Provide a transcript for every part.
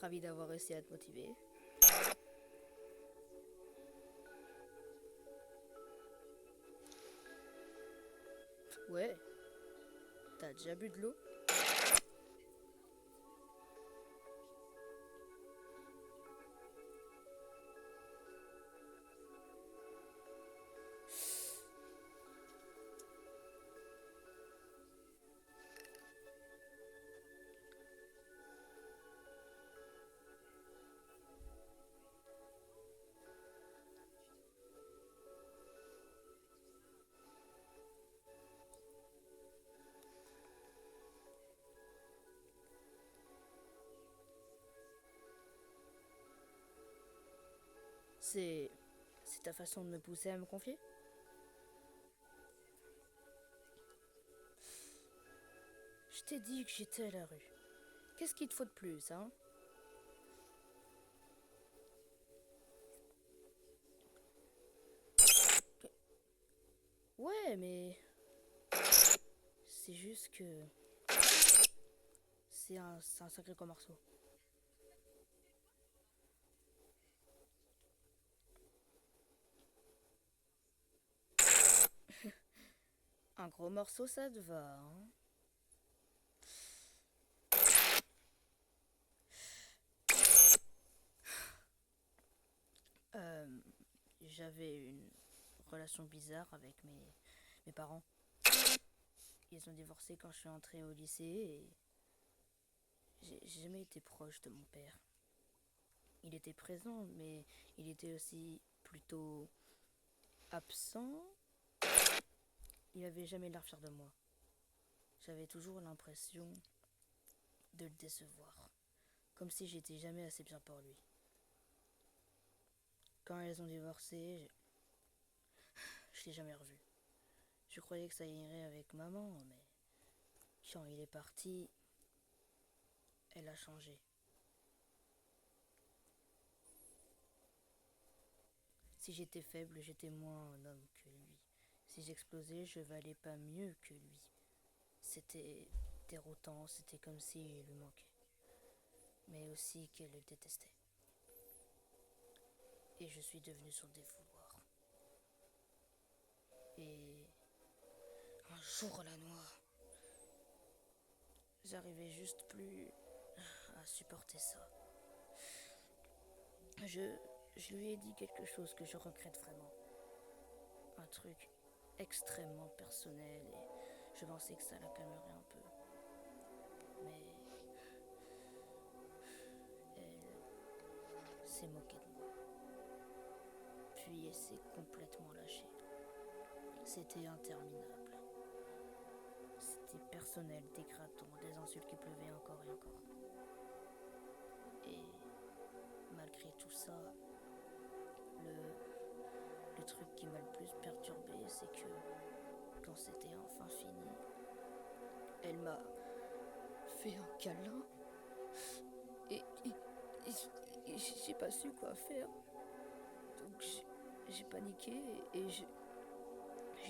Ravi d'avoir réussi à te motiver. Ouais, t'as déjà bu de l'eau? C'est... C'est ta façon de me pousser à me confier? Je t'ai dit que j'étais à la rue. Qu'est-ce qu'il te faut de plus, hein? Ouais, mais... C'est juste que... c'est un sacré gros morceau. Un gros morceau, ça te va, hein? Euh, J'avais une relation bizarre avec mes parents. Ils ont divorcé quand je suis entrée au lycée et j'ai jamais été proche de mon père. Il était présent, mais il était aussi plutôt absent. Il avait jamais l'air fier de moi. J'avais toujours l'impression de le décevoir, comme si j'étais jamais assez bien pour lui. Quand elles ont divorcé, je l'ai jamais revu. Je croyais que ça irait avec maman, mais quand il est parti, elle a changé. Si j'étais faible, j'étais moins un homme que lui. Si j'explosais, je valais pas mieux que lui. C'était déroutant, c'était comme s'il lui manquait. Mais aussi qu'elle le détestait. Et je suis devenue son défouloir. Et un jour à la noix, j'arrivais juste plus à supporter ça. Je, je lui ai dit quelque chose que je regrette vraiment. Un truc extrêmement personnel et je pensais que ça la calmerait un peu. Mais elle s'est moquée de moi. Puis elle s'est complètement lâchée. C'était interminable. C'était personnel, dégradant, des insultes qui pleuvaient encore et encore. Et malgré tout ça, le truc qui m'a le plus perturbé, c'est que quand c'était enfin fini, elle m'a fait un câlin et j'ai pas su quoi faire. Donc j'ai paniqué et je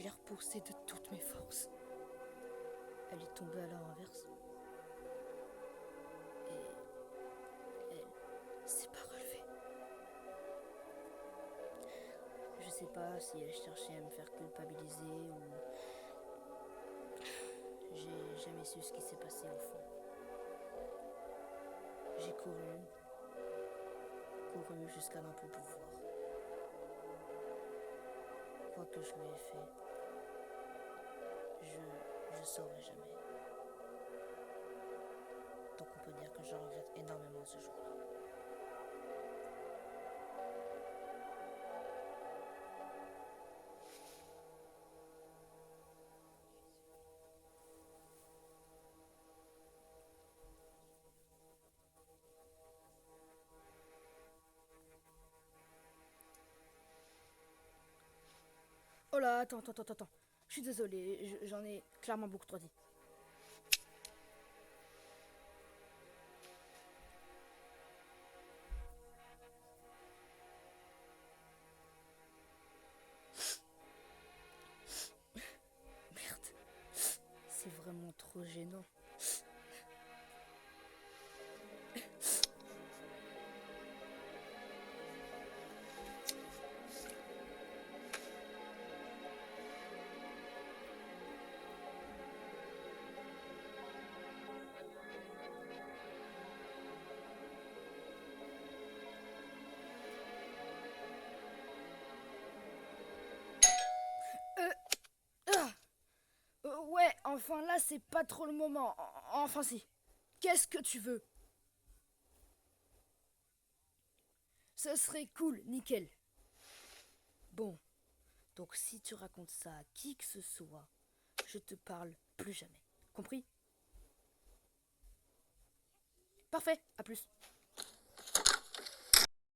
l'ai repoussée de toutes mes forces. Elle est tombée à la renverse et elle s'est pas relevée. Je sais pas si elle cherchait à me faire culpabiliser ou j'ai jamais su ce qui s'est passé au fond. J'ai couru jusqu'à n'en plus pouvoir. Quoi que je lui ai fait, je saurai jamais. Donc on peut dire que je regrette énormément ce jour-là. Oh là, attends. Je suis désolée, j'en ai clairement beaucoup trop dit. Merde, c'est vraiment trop gênant. Enfin là, c'est pas trop le moment. Enfin si. Qu'est-ce que tu veux? Ce serait cool, nickel. Bon, donc si tu racontes ça à qui que ce soit, je te parle plus jamais. Compris? Parfait, à plus.